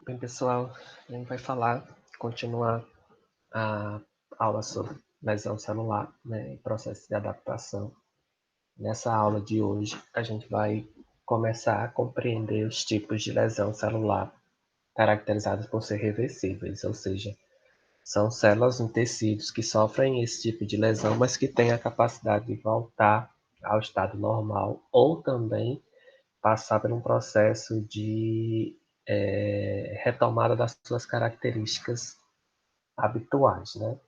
Bem, pessoal, a gente vai continuar a aula sobre lesão celular, né, e processo de adaptação. Nessa aula de hoje, a gente vai começar a compreender os tipos de lesão celular caracterizados por ser reversíveis, ou seja, são células em tecidos que sofrem esse tipo de lesão, mas que têm a capacidade de voltar ao estado normal ou também passar por um processo de retomada das suas características habituais, né?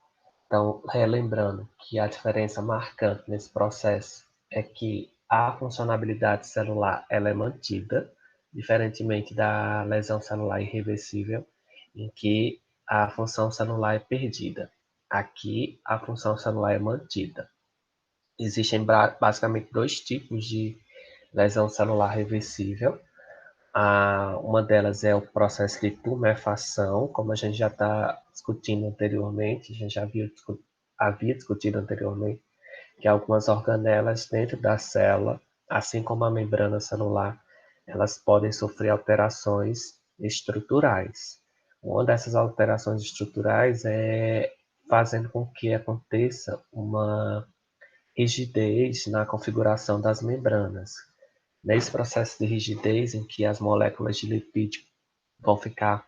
Então, relembrando que a diferença marcante nesse processo é que a funcionalidade celular ela é mantida, diferentemente da lesão celular irreversível, em que a função celular é perdida. Aqui, a função celular é mantida. Existem basicamente dois tipos de lesão celular reversível. Uma delas é o processo de tumefação, como a gente já está discutindo anteriormente, a gente já havia discutido anteriormente, que algumas organelas dentro da célula, assim como a membrana celular, elas podem sofrer alterações estruturais. Uma dessas alterações estruturais é fazendo com que aconteça uma rigidez na configuração das membranas. Nesse processo de rigidez, em que as moléculas de lipídio vão ficar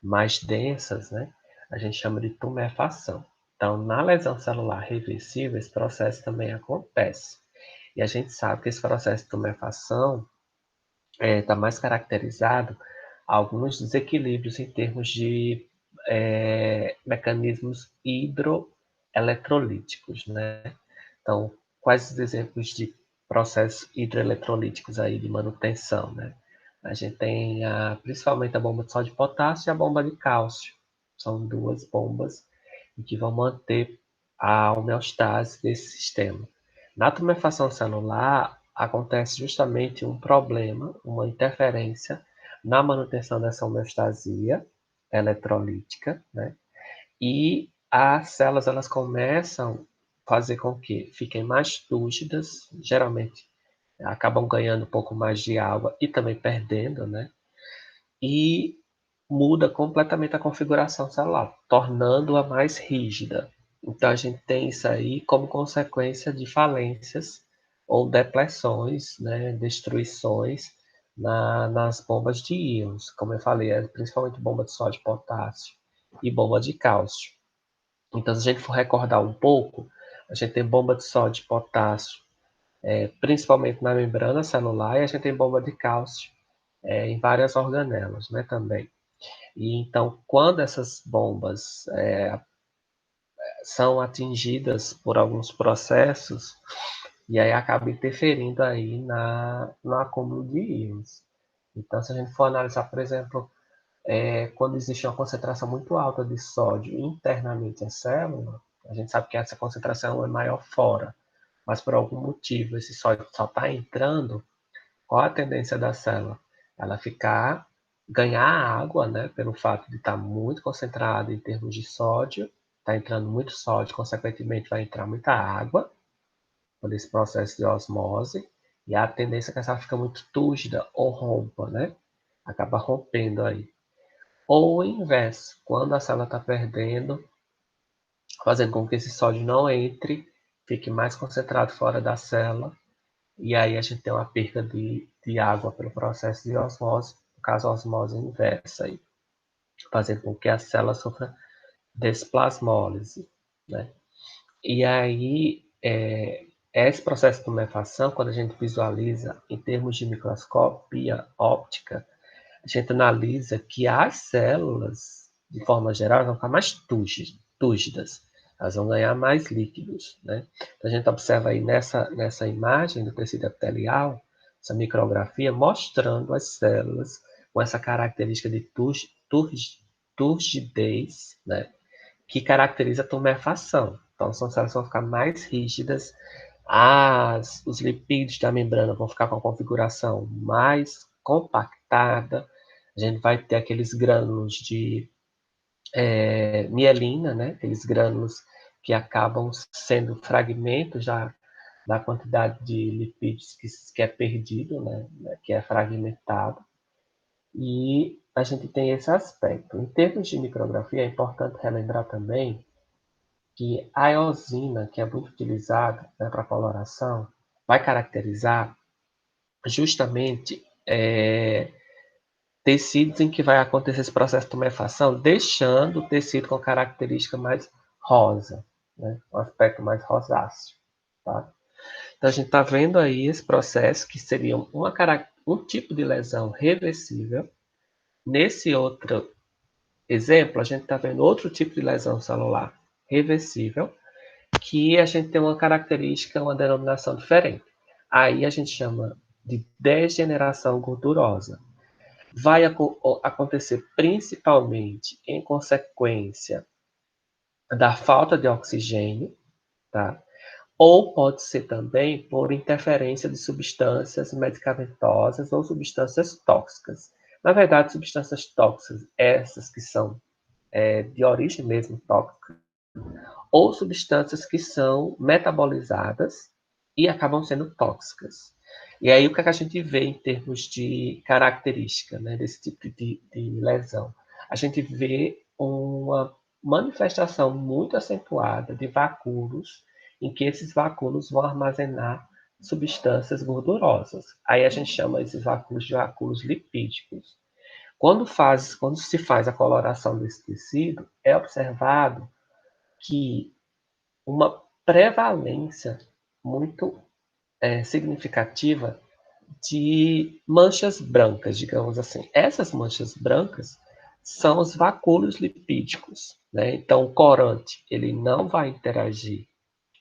mais densas, né, a gente chama de tumefação. Então, na lesão celular reversível, esse processo também acontece. E a gente sabe que esse processo de tumefação está mais caracterizado alguns desequilíbrios em termos de mecanismos hidroeletrolíticos, né? Então, quais os exemplos de processos hidroeletrolíticos aí de manutenção, né? A gente tem principalmente a bomba de sódio e potássio e a bomba de cálcio. São duas bombas que vão manter a homeostase desse sistema. Na tumefação celular, acontece justamente um problema, uma interferência na manutenção dessa homeostasia eletrolítica, né? E as células elas começam a fazer com que fiquem mais túrgidas, geralmente acabam ganhando um pouco mais de água e também perdendo, né? E muda completamente a configuração celular, tornando-a mais rígida. Então a gente tem isso aí como consequência de falências ou depressões, né, destruições nas bombas de íons, como eu falei, principalmente bomba de sódio e potássio e bomba de cálcio. Então, se a gente for recordar um pouco, a gente tem bomba de sódio e potássio, principalmente na membrana celular, e a gente tem bomba de cálcio em várias organelas, né, também. E então, quando essas bombas são atingidas por alguns processos, e aí acaba interferindo aí no acúmulo de íons. Então, se a gente for analisar, por exemplo, quando existe uma concentração muito alta de sódio internamente à célula, a gente sabe que essa concentração é maior fora, mas por algum motivo esse sódio só está entrando, qual a tendência da célula? Ela ganhar água, né, pelo fato de estar muito concentrada em termos de sódio, está entrando muito sódio, consequentemente vai entrar muita água por esse processo de osmose, e a tendência é que ela fica muito túrgida ou rompa, né? Acaba rompendo aí. Ou o inverso, quando a célula está perdendo, fazendo com que esse sódio não entre, fique mais concentrado fora da célula, e aí a gente tem uma perda de água pelo processo de osmose, no caso a osmose inversa, aí, fazendo com que a célula sofra desplasmólise, né? E aí, esse processo de tumefação, quando a gente visualiza em termos de microscopia óptica, a gente analisa que as células, de forma geral, vão ficar mais túrgidas, elas vão ganhar mais líquidos, né? Então, a gente observa aí nessa imagem do tecido epitelial, essa micrografia, mostrando as células com essa característica de turgidez, né? Que caracteriza a tumefação. Então, são células que vão ficar mais rígidas, os lipídios da membrana vão ficar com a configuração mais compactada, a gente vai ter aqueles grânulos de mielina, né? Aqueles grânulos que acabam sendo fragmentos da quantidade de lipídios que é perdido, né? Que é fragmentado. E a gente tem esse aspecto. Em termos de micrografia, é importante relembrar também que a eosina, que é muito utilizada, né, para coloração, vai caracterizar justamente tecidos em que vai acontecer esse processo de tumefação, deixando o tecido com característica mais rosa, né, um aspecto mais rosáceo. Tá? Então, a gente está vendo aí esse processo, que seria um tipo de lesão reversível. Nesse outro exemplo, a gente está vendo outro tipo de lesão celular reversível, que a gente tem uma característica, uma denominação diferente. Aí a gente chama de degeneração gordurosa. Vai acontecer principalmente em consequência da falta de oxigênio, tá? Ou pode ser também por interferência de substâncias medicamentosas ou substâncias tóxicas. Na verdade, substâncias tóxicas, essas que são de origem mesmo tóxica, ou substâncias que são metabolizadas e acabam sendo tóxicas. E aí o que a gente vê em termos de característica, né, desse tipo de lesão? A gente vê uma manifestação muito acentuada de vacúolos, em que esses vacúolos vão armazenar substâncias gordurosas. Aí a gente chama esses vacúolos de vacúolos lipídicos. Quando se faz a coloração desse tecido, é observado que uma prevalência muito significativa de manchas brancas, digamos assim. Essas manchas brancas são os vacúolos lipídicos, né? Então, o corante ele não vai interagir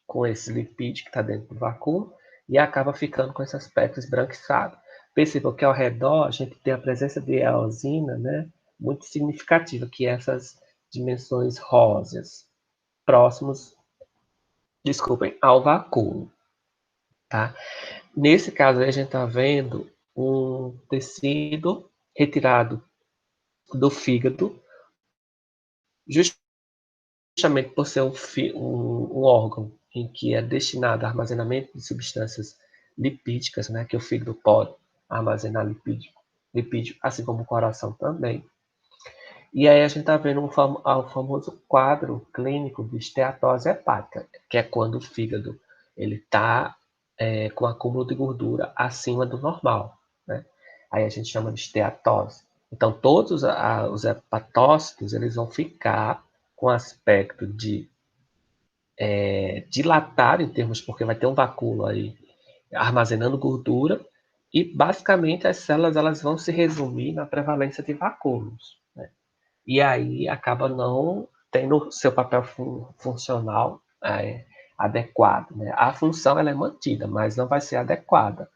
com esse lipídio que está dentro do vacúolo e acaba ficando com esse aspecto esbranquiçado. Perceba que ao redor a gente tem a presença de eosina, né? Muito significativa, que é essas dimensões róseas, próximos, desculpem, ao vacúolo, tá? Nesse caso aí, a gente está vendo um tecido retirado do fígado, justamente por ser um órgão em que é destinado ao armazenamento de substâncias lipídicas, né, que o fígado pode armazenar lipídio, assim como o coração também. E aí a gente está vendo o famoso quadro clínico de esteatose hepática, que é quando o fígado ele está com acúmulo de gordura acima do normal, né? Aí a gente chama de esteatose. Então todos os hepatócitos eles vão ficar com aspecto de dilatar em termos, porque vai ter um vacúolo aí armazenando gordura, e basicamente as células elas vão se resumir na prevalência de vacúolos, né? E aí acaba não tendo seu papel funcional adequado, né? A função ela é mantida, mas não vai ser adequada.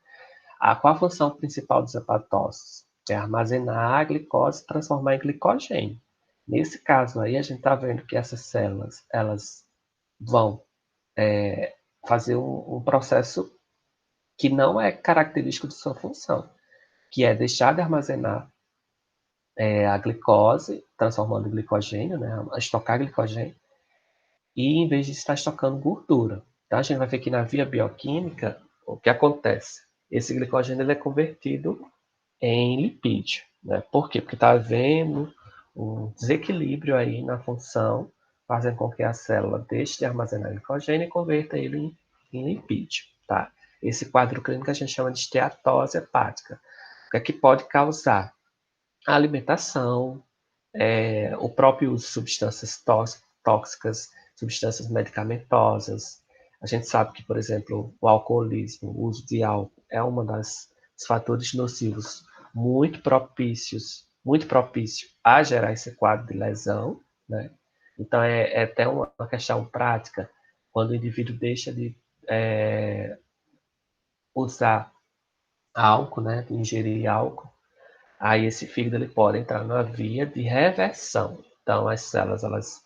Qual a função principal dos hepatócitos? É armazenar a glicose e transformar em glicogênio. Nesse caso aí, a gente está vendo que essas células elas vão fazer um processo que não é característico de sua função, que é deixar de armazenar a glicose, transformando em glicogênio, né, estocar glicogênio, e em vez de estar estocando gordura. Então, a gente vai ver que na via bioquímica, o que acontece? Esse glicogênio ele é convertido em lipídio. Né? Por quê? Porque está havendo um desequilíbrio aí na função, fazendo com que a célula deixe de armazenar glicogênio e converta ele em lipídio. Tá? Esse quadro clínico a gente chama de esteatose hepática. O que é que pode causar? A alimentação, o próprio uso de substâncias tóxicas, substâncias medicamentosas. A gente sabe que, por exemplo, o alcoolismo, o uso de álcool é um dos fatores nocivos muito propício a gerar esse quadro de lesão, né? Então é até uma questão prática quando o indivíduo deixa de usar álcool, né, de ingerir álcool. Aí esse fígado ele pode entrar numa via de reversão. Então as células elas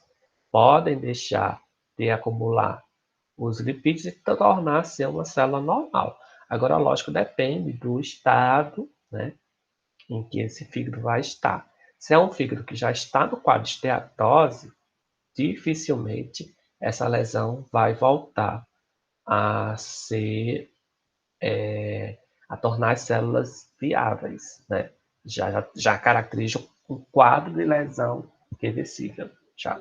podem deixar de acumular os lipídios e tornar-se uma célula normal. Agora, lógico, depende do estado, né, em que esse fígado vai estar. Se é um fígado que já está no quadro de esteatose, dificilmente essa lesão vai voltar a ser, a tornar as células viáveis, né? já caracteriza um quadro de lesão reversível. Já.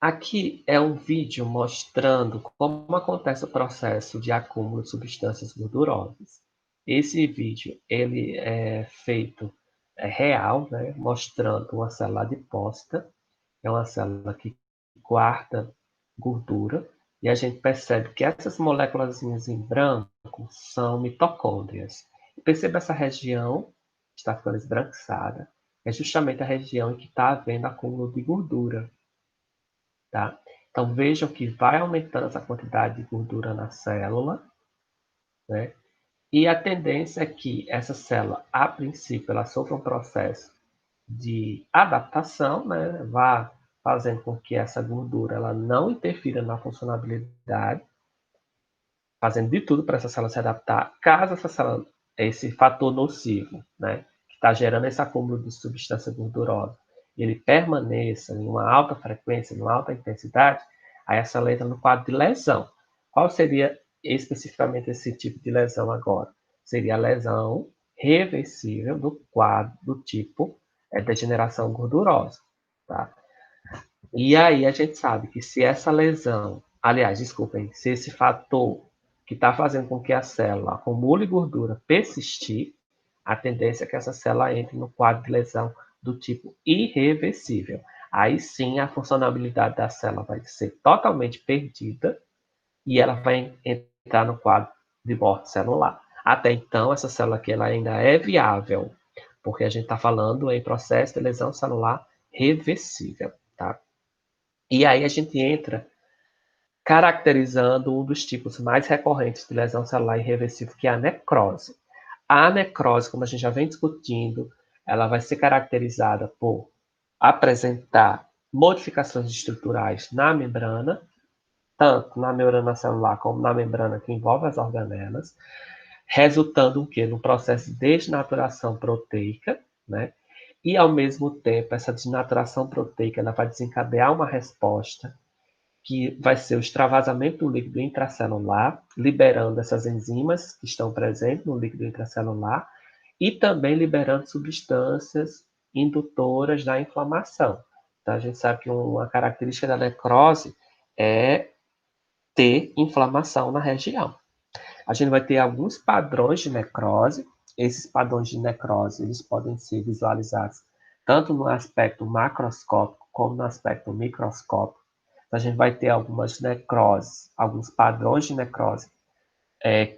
Aqui é um vídeo mostrando como acontece o processo de acúmulo de substâncias gordurosas. Esse vídeo ele é feito real, né, mostrando uma célula adipócita, é uma célula que guarda gordura, e a gente percebe que essas moléculas em branco são mitocôndrias. Perceba essa região que está ficando esbranquiçada, é justamente a região em que está havendo acúmulo de gordura. Tá? Então vejam que vai aumentando essa quantidade de gordura na célula, né? E a tendência é que essa célula, a princípio, ela sofra um processo de adaptação, né? Vá fazendo com que essa gordura ela não interfira na funcionalidade, fazendo de tudo para essa célula se adaptar. Caso essa célula, esse fator nocivo, né, que está gerando esse acúmulo de substância gordurosa, ele permaneça em uma alta frequência, em uma alta intensidade, aí essa célula entra no quadro de lesão. Qual seria especificamente esse tipo de lesão agora? Seria a lesão reversível do quadro do tipo degeneração gordurosa. Tá? E aí a gente sabe que se essa lesão, aliás, desculpem, se esse fator que está fazendo com que a célula acumule gordura persistir, a tendência é que essa célula entre no quadro de lesão do tipo irreversível. Aí sim a funcionalidade da célula vai ser totalmente perdida e ela vai entrar no quadro de morte celular. Até então, essa célula aqui ela ainda é viável, porque a gente está falando em processo de lesão celular reversível, tá? E aí a gente entra caracterizando um dos tipos mais recorrentes de lesão celular irreversível, que é a necrose. A necrose, como a gente já vem discutindo, ela vai ser caracterizada por apresentar modificações estruturais na membrana, tanto na membrana celular como na membrana que envolve as organelas, resultando o quê? No processo de desnaturação proteica, né? E ao mesmo tempo, essa desnaturação proteica ela vai desencadear uma resposta que vai ser o extravasamento do líquido intracelular, liberando essas enzimas que estão presentes no líquido intracelular e também liberando substâncias indutoras da inflamação. Então, a gente sabe que uma característica da necrose é ter inflamação na região. A gente vai ter alguns padrões de necrose. Esses padrões de necrose eles podem ser visualizados tanto no aspecto macroscópico como no aspecto microscópico. A gente vai ter algumas necroses, alguns padrões de necrose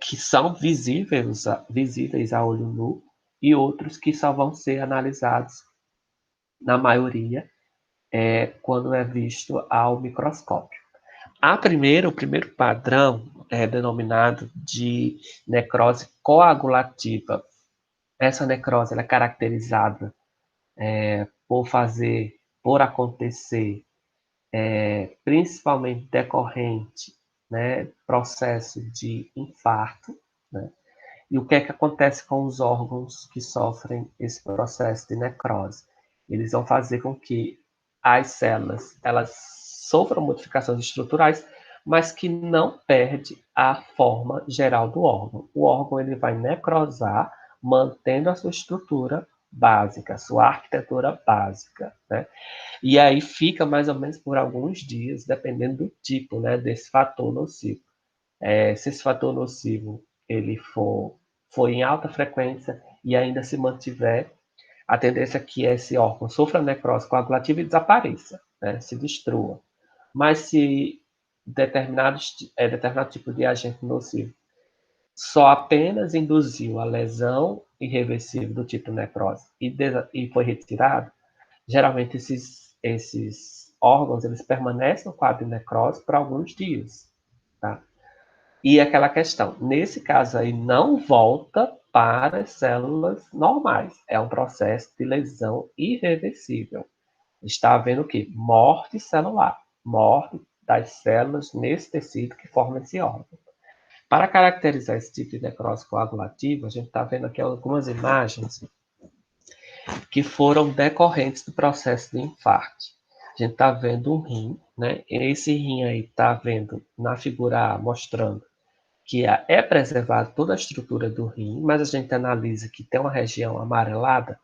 que são visíveis a olho nu e outros que só vão ser analisados, na maioria, quando é visto ao microscópio. O primeiro padrão é denominado de necrose coagulativa. Essa necrose ela é caracterizada por acontecer principalmente decorrente, né, processo de infarto, né? E o que é que acontece com os órgãos que sofrem esse processo de necrose? Eles vão fazer com que as células elas sofram modificações estruturais, mas que não perde a forma geral do órgão. O órgão ele vai necrosar, mantendo a sua estrutura básica, a sua arquitetura básica, né? E aí fica mais ou menos por alguns dias, dependendo do tipo, né, desse fator nocivo. Se esse fator nocivo ele for em alta frequência e ainda se mantiver, a tendência é que esse órgão sofra necrose coagulativa e desapareça, né, se destrua. Mas se determinado tipo de agente nocivo só apenas induziu a lesão irreversível do tipo necrose e foi retirado, geralmente esses órgãos eles permanecem no quadro de necrose por alguns dias, tá? E aquela questão, nesse caso aí, não volta para as células normais. É um processo de lesão irreversível. Está havendo o quê? Morte celular. Morte das células nesse tecido que forma esse órgão. Para caracterizar esse tipo de necrose coagulativa, a gente está vendo aqui algumas imagens que foram decorrentes do processo de infarto. A gente está vendo um rim, né? Esse rim aí está vendo na figura A, mostrando que é preservada toda a estrutura do rim, mas a gente analisa que tem uma região amarelada.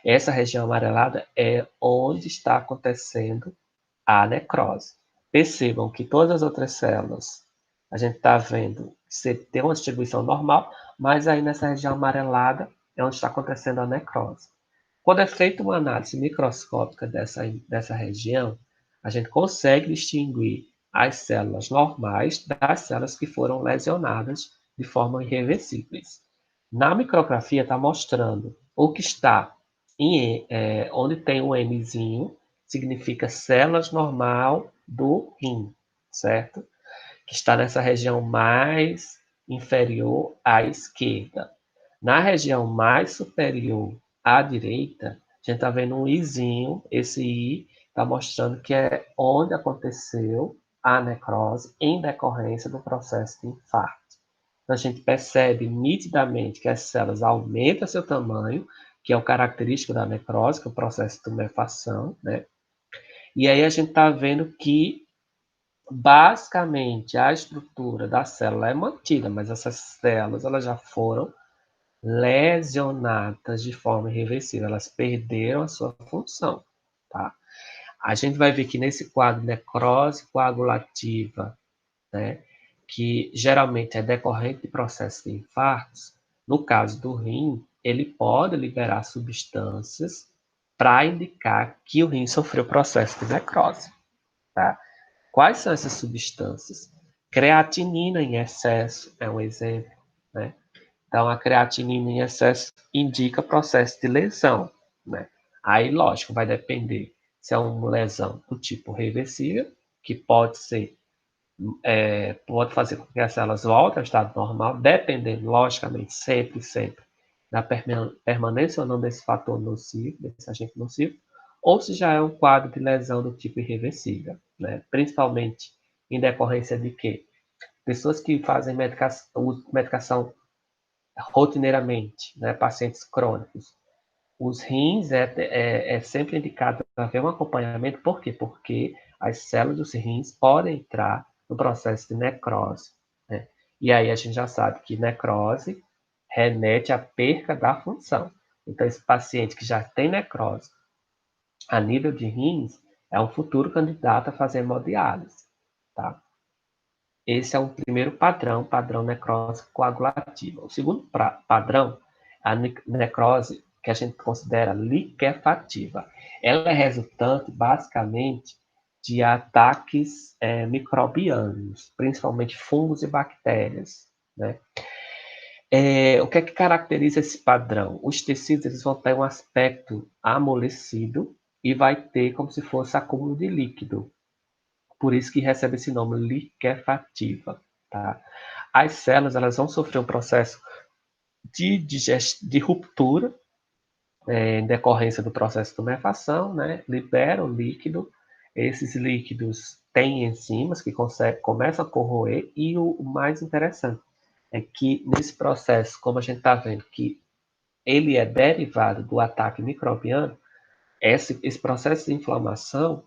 Essa região amarelada é onde está acontecendo a necrose. Percebam que todas as outras células, a gente está vendo que você tem uma distribuição normal, mas aí nessa região amarelada é onde está acontecendo a necrose. Quando é feita uma análise microscópica dessa região, a gente consegue distinguir as células normais das células que foram lesionadas de forma irreversíveis. Na micrografia está mostrando o que está onde tem um Mzinho, significa células normal do rim, certo? Que está nessa região mais inferior à esquerda. Na região mais superior à direita, a gente está vendo um Izinho, esse I está mostrando que é onde aconteceu a necrose em decorrência do processo de infarto. Então, a gente percebe nitidamente que as células aumentam seu tamanho, que é o característico da necrose, que é o processo de tumefação, né? E aí a gente está vendo que, basicamente, a estrutura da célula é mantida, mas essas células elas já foram lesionadas de forma irreversível, elas perderam a sua função, tá? A gente vai ver que nesse quadro necrose coagulativa, né, que geralmente é decorrente de processo de infartos, no caso do rim, ele pode liberar substâncias para indicar que o rim sofreu processo de necrose, tá? Quais são essas substâncias? Creatinina em excesso é um exemplo, né? Então, a creatinina em excesso indica processo de lesão, né? Aí, lógico, vai depender se é uma lesão do tipo reversível, que pode fazer com que as células voltem ao estado normal, dependendo, logicamente, sempre, da permanência ou não desse fator nocivo, desse agente nocivo, ou se já é um quadro de lesão do tipo irreversível, né? Principalmente em decorrência de quê? Pessoas que fazem medicação rotineiramente, né? Pacientes crônicos, os rins é sempre indicado haver um acompanhamento, por quê? Porque as células dos rins podem entrar no processo de necrose, né? E aí a gente já sabe que necrose remete à perca da função. Então, esse paciente que já tem necrose a nível de rins é um futuro candidato a fazer hemodiálise, tá? Esse é o primeiro padrão necrose coagulativa. O segundo padrão, a necrose que a gente considera liquefativa. Ela é resultante, basicamente, de ataques microbianos, principalmente fungos e bactérias, né? O que é que caracteriza esse padrão? Os tecidos eles vão ter um aspecto amolecido e vai ter como se fosse acúmulo de líquido. Por isso que recebe esse nome liquefativa, tá? As células elas vão sofrer um processo de ruptura em decorrência do processo de tumefação, né? Liberam líquido. Esses líquidos têm enzimas que começam a corroer e o mais interessante é que nesse processo, como a gente está vendo que ele é derivado do ataque microbiano, esse processo de inflamação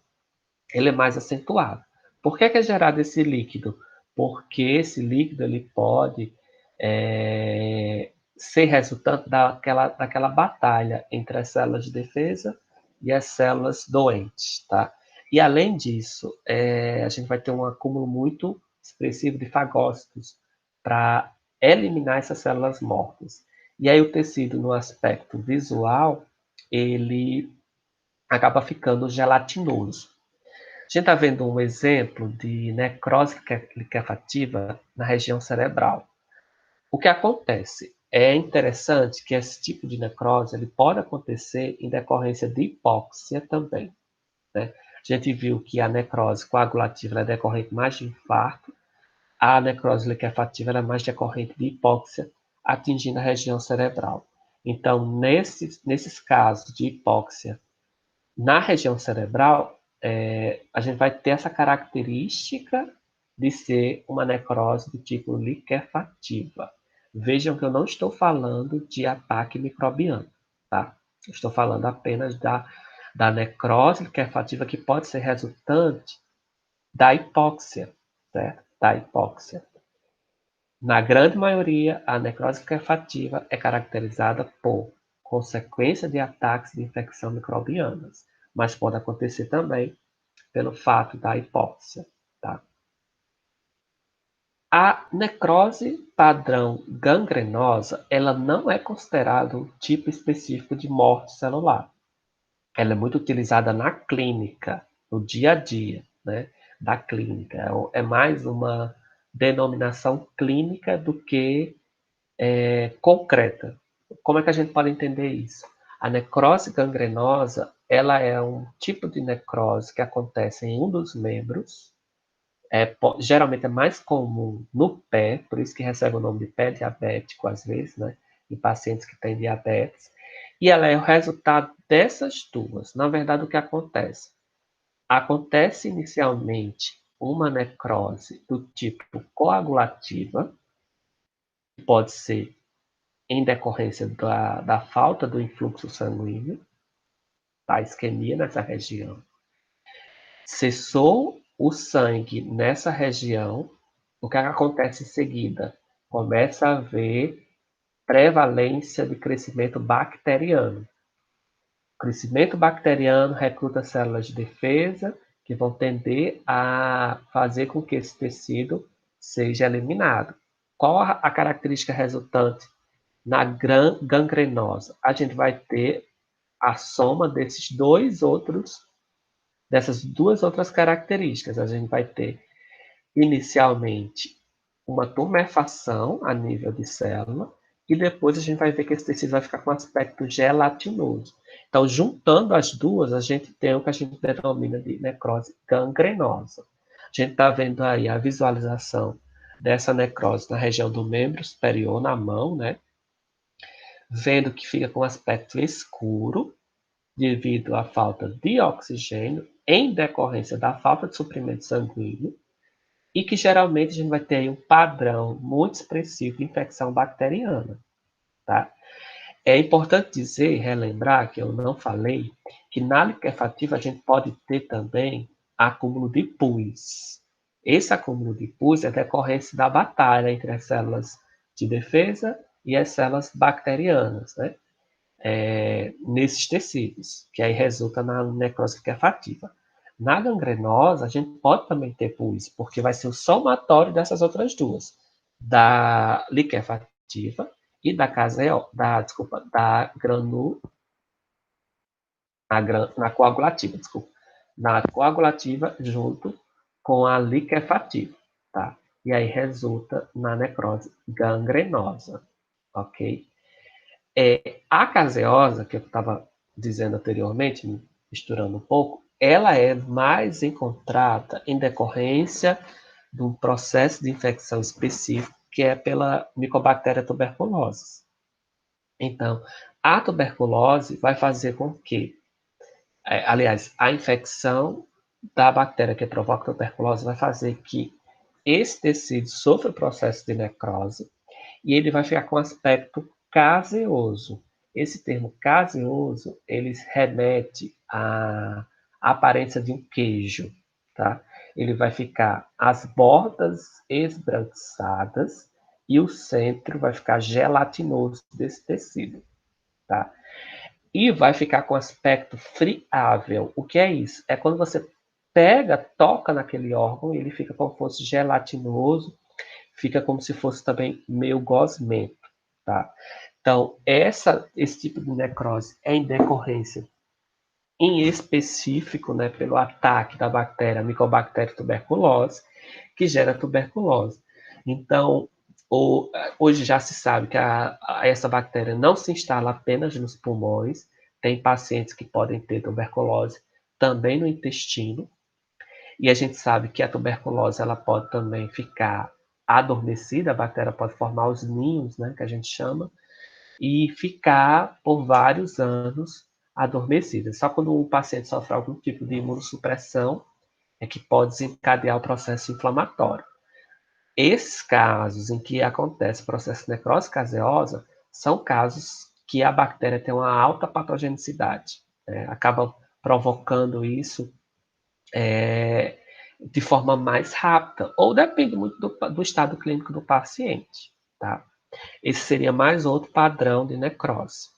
ele é mais acentuado. Por que é gerado esse líquido? Porque esse líquido ele pode ser resultante daquela batalha entre as células de defesa e as células doentes, tá? E além disso, a gente vai ter um acúmulo muito expressivo de fagócitos para eliminar essas células mortas. E aí o tecido, no aspecto visual, ele acaba ficando gelatinoso. A gente está vendo um exemplo de necrose liquefativa na região cerebral. O que acontece? É interessante que esse tipo de necrose ele pode acontecer em decorrência de hipóxia também, né? A gente viu que a necrose coagulativa é decorrente mais de infarto, a necrose liquefativa é mais decorrente de hipóxia, atingindo a região cerebral. Então, nesses casos de hipóxia na região cerebral, a gente vai ter essa característica de ser uma necrose do tipo liquefativa. Vejam que eu não estou falando de ataque microbiano, tá? Eu estou falando apenas da necrose liquefativa que pode ser resultante da hipóxia, certo? Da hipóxia. Na grande maioria, a necrose liquefativa é caracterizada por consequência de ataques de infecção microbianas, mas pode acontecer também pelo fato da hipóxia. Tá? A necrose padrão gangrenosa, ela não é considerada um tipo específico de morte celular. Ela é muito utilizada na clínica, no dia a dia, né, da clínica. É mais uma denominação clínica do que concreta. Como é que a gente pode entender isso? A necrose gangrenosa, ela é um tipo de necrose que acontece em um dos membros. Geralmente é mais comum no pé, por isso que recebe o nome de pé diabético às vezes, né? Em pacientes que têm diabetes. E ela é o resultado dessas duas. Na verdade, o que acontece? Acontece inicialmente uma necrose do tipo coagulativa, que pode ser em decorrência da falta do influxo sanguíneo, da isquemia nessa região. Cessou o sangue nessa região, o que acontece em seguida? Começa a haver prevalência de crescimento bacteriano. O crescimento bacteriano recruta células de defesa que vão tender a fazer com que esse tecido seja eliminado. Qual a característica resultante na gangrenosa? A gente vai ter a soma dessas duas outras características. A gente vai ter inicialmente uma tumefação a nível de célula e depois a gente vai ver que esse tecido vai ficar com aspecto gelatinoso. Então, juntando as duas, a gente tem o que a gente denomina de necrose gangrenosa. A gente está vendo aí a visualização dessa necrose na região do membro superior, na mão, né? Vendo que fica com aspecto escuro, devido à falta de oxigênio, em decorrência da falta de suprimento sanguíneo, e que geralmente a gente vai ter um padrão muito expressivo de infecção bacteriana. Tá? É importante dizer, relembrar, que eu não falei, que na liquefativa a gente pode ter também acúmulo de pus. Esse acúmulo de pus é decorrência da batalha entre as células de defesa e as células bacterianas, né? Nesses tecidos, que aí resulta na necrose liquefativa. Na gangrenosa, a gente pode também ter pus, porque vai ser o somatório dessas outras duas, da liquefativa e da caseo, da granu, na coagulativa, desculpa, na coagulativa junto com a liquefativa, tá? E aí resulta na necrose gangrenosa, ok? A caseosa, que eu estava dizendo anteriormente, misturando um pouco, ela é mais encontrada em decorrência de um processo de infecção específico, que é pela Mycobacteria tuberculosis. Então, a tuberculose vai fazer com que, aliás, a infecção da bactéria que provoca tuberculose vai fazer que esse tecido sofra o processo de necrose, e ele vai ficar com aspecto caseoso. Esse termo caseoso, ele remete à aparência de um queijo, tá? Ele vai ficar as bordas esbranquiçadas e o centro vai ficar gelatinoso desse tecido, tá? E vai ficar com aspecto friável. O que é isso? É quando você pega, toca naquele órgão, ele fica como se fosse gelatinoso, fica como se fosse também meio gosmento, tá? Então, esse tipo de necrose é em decorrência, em específico, né, pelo ataque da bactéria Mycobacterium tuberculose, que gera tuberculose. Então, hoje já se sabe que essa bactéria não se instala apenas nos pulmões, tem pacientes que podem ter tuberculose também no intestino, e a gente sabe que a tuberculose ela pode também ficar adormecida, a bactéria pode formar os ninhos, né, que a gente chama, e ficar por vários anos adormecida. Só quando o paciente sofre algum tipo de imunossupressão é que pode desencadear o processo inflamatório. Esses casos em que acontece o processo de necrose caseosa são casos que a bactéria tem uma alta patogenicidade, né? Acaba provocando isso de forma mais rápida, ou depende muito do estado clínico do paciente, tá? Esse seria mais outro padrão de necrose.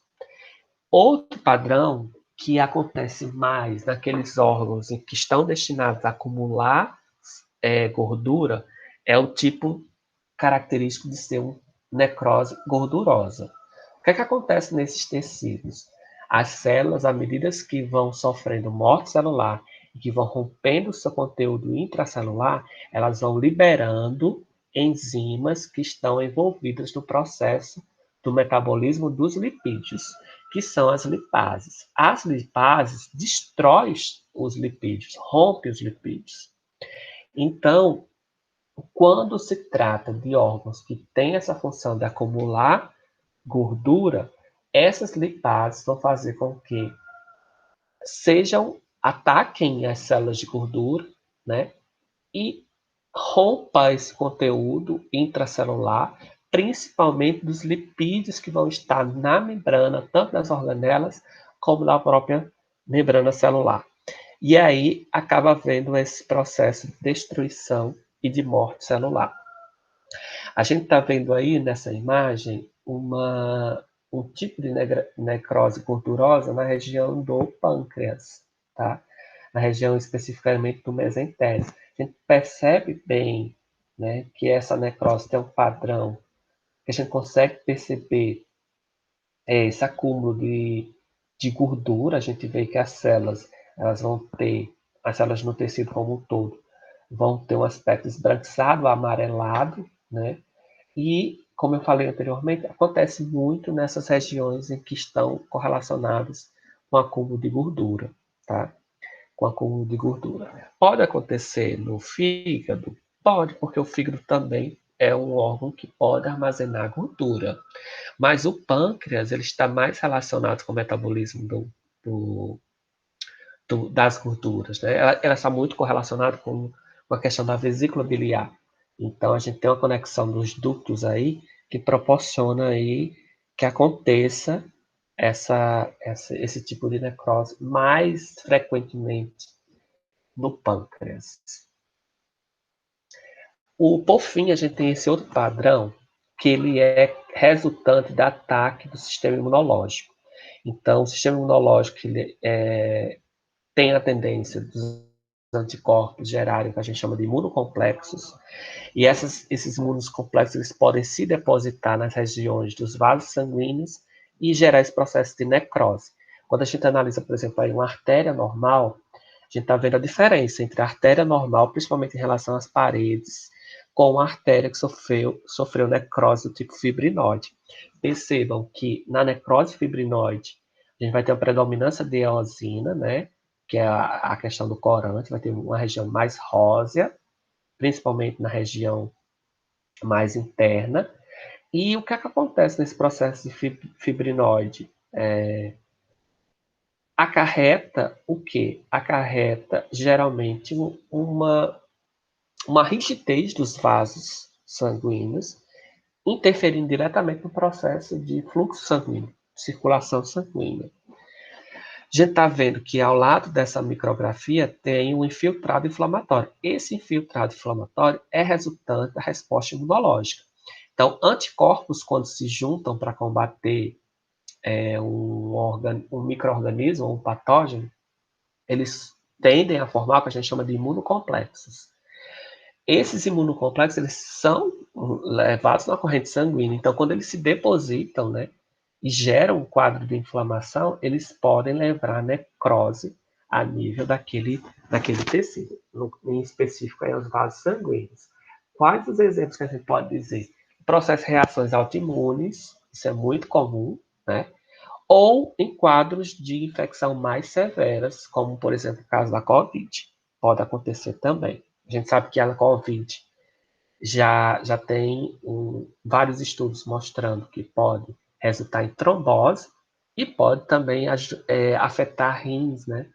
Outro padrão que acontece mais naqueles órgãos em que estão destinados a acumular gordura é o tipo característico de ser uma necrose gordurosa. O que é que acontece nesses tecidos? As células, à medida que vão sofrendo morte celular e que vão rompendo o seu conteúdo intracelular, elas vão liberando enzimas que estão envolvidas no processo do metabolismo dos lipídios, que são as lipases. As lipases destroem os lipídios, rompem os lipídios. Então, quando se trata de órgãos que têm essa função de acumular gordura, essas lipases vão fazer com que ataquem as células de gordura, né? E rompa esse conteúdo intracelular, principalmente dos lipídios que vão estar na membrana, tanto das organelas como da própria membrana celular. E aí acaba havendo esse processo de destruição e de morte celular. A gente está vendo aí nessa imagem um tipo de necrose gordurosa na região do pâncreas, tá? Na região especificamente do mesentérico. A gente percebe bem, né, que essa necrose tem um padrão, que a gente consegue perceber esse acúmulo de gordura. A gente vê que as células, elas vão ter, as células no tecido como um todo, vão ter um aspecto esbranquiçado, amarelado, né? E, como eu falei anteriormente, acontece muito nessas regiões em que estão correlacionadas com acúmulo de gordura, tá? Com acúmulo de gordura. Pode acontecer no fígado? Pode, porque o fígado também é um órgão que pode armazenar gordura. Mas o pâncreas, ele está mais relacionado com o metabolismo do, das gorduras, né? Ela está muito correlacionada com a questão da vesícula biliar. Então, a gente tem uma conexão dos ductos aí que proporciona aí que aconteça esse tipo de necrose mais frequentemente no pâncreas. Por fim, a gente tem esse outro padrão, que ele é resultante do ataque do sistema imunológico. Então, o sistema imunológico ele tem a tendência dos anticorpos gerarem o que a gente chama de imunocomplexos, e esses imunocomplexos eles podem se depositar nas regiões dos vasos sanguíneos e gerar esse processo de necrose. Quando a gente analisa, por exemplo, aí uma artéria normal, a gente está vendo a diferença entre a artéria normal, principalmente em relação às paredes, com a artéria que sofreu necrose do tipo fibrinoide. Percebam que na necrose fibrinoide, a gente vai ter uma predominância de eosina, né? Que é a questão do corante, vai ter uma região mais rósea, principalmente na região mais interna. E o que é que acontece nesse processo de fibrinoide? Acarreta o quê? Acarreta geralmente uma rigidez dos vasos sanguíneos, interferindo diretamente no processo de fluxo sanguíneo, circulação sanguínea. A gente está vendo que ao lado dessa micrografia tem um infiltrado inflamatório. Esse infiltrado inflamatório é resultante da resposta imunológica. Então, anticorpos, quando se juntam para combater um micro-organismo, um patógeno, eles tendem a formar o que a gente chama de imunocomplexos. Esses imunocomplexos eles são levados na corrente sanguínea. Então, quando eles se depositam, né, e geram um quadro de inflamação, eles podem levar a necrose a nível daquele tecido, em específico aí os vasos sanguíneos. Quais os exemplos que a gente pode dizer? Processo de reações autoimunes, isso é muito comum, né? Ou em quadros de infecção mais severas, como, por exemplo, o caso da COVID. Pode acontecer também. A gente sabe que a COVID já tem vários estudos mostrando que pode resultar em trombose e pode também afetar rins, né?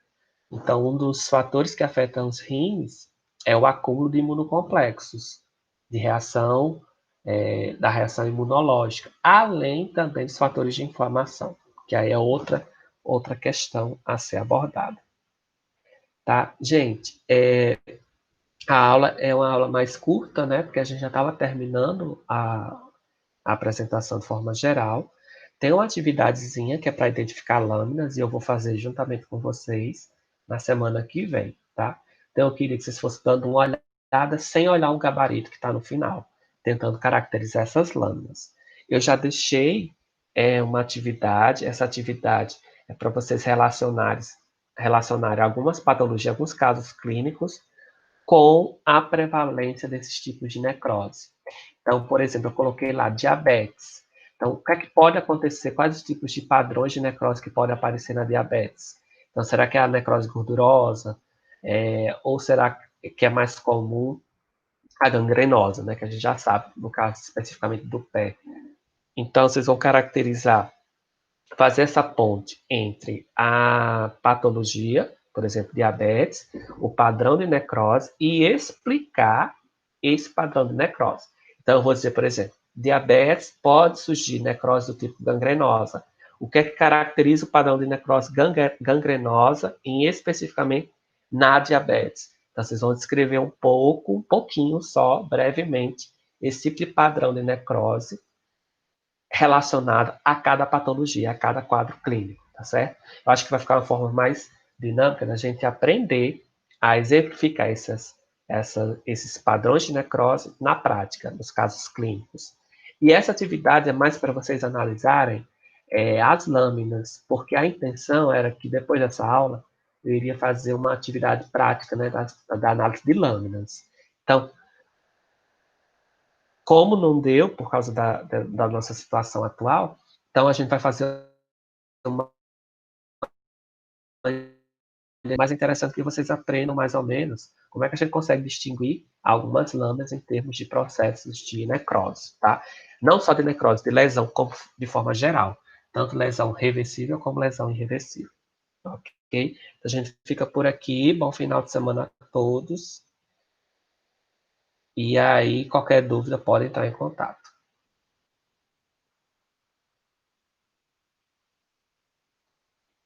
Então, um dos fatores que afetam os rins é o acúmulo de imunocomplexos, de reação, da reação imunológica, além também dos fatores de inflamação, que aí é outra questão a ser abordada. Tá? Gente, A aula é uma aula mais curta, né? Porque a gente já estava terminando a apresentação de forma geral. Tem uma atividadezinha que é para identificar lâminas e eu vou fazer juntamente com vocês na semana que vem, tá? Então eu queria que vocês fossem dando uma olhada sem olhar o gabarito que está no final, tentando caracterizar essas lâminas. Eu já deixei uma atividade, essa atividade é para vocês relacionarem algumas patologias, alguns casos clínicos com a prevalência desses tipos de necrose. Então, por exemplo, eu coloquei lá diabetes. Então, o que é que pode acontecer? Quais os tipos de padrões de necrose que podem aparecer na diabetes? Então, será que é a necrose gordurosa? Ou será que é mais comum a gangrenosa, né? Que a gente já sabe, no caso especificamente do pé. Então, vocês vão caracterizar, fazer essa ponte entre a patologia, por exemplo, diabetes, o padrão de necrose e explicar esse padrão de necrose. Então, eu vou dizer, por exemplo, diabetes pode surgir necrose do tipo gangrenosa. O que é que caracteriza o padrão de necrose gangrenosa, em especificamente na diabetes? Então, vocês vão descrever um pouquinho só, brevemente, esse tipo de padrão de necrose relacionada a cada patologia, a cada quadro clínico, tá certo? Eu acho que vai ficar uma forma mais dinâmica da gente aprender a exemplificar esses padrões de necrose na prática, nos casos clínicos. E essa atividade é mais para vocês analisarem as lâminas, porque a intenção era que depois dessa aula eu iria fazer uma atividade prática, né, da análise de lâminas. Então, como não deu por causa da nossa situação atual, então a gente vai fazer uma mais interessante que vocês aprendam mais ou menos como é que a gente consegue distinguir algumas lâminas em termos de processos de necrose, tá? Não só de necrose, de lesão como de forma geral, tanto lesão reversível como lesão irreversível, ok? Então, a gente fica por aqui, bom final de semana a todos, e aí qualquer dúvida pode entrar em contato.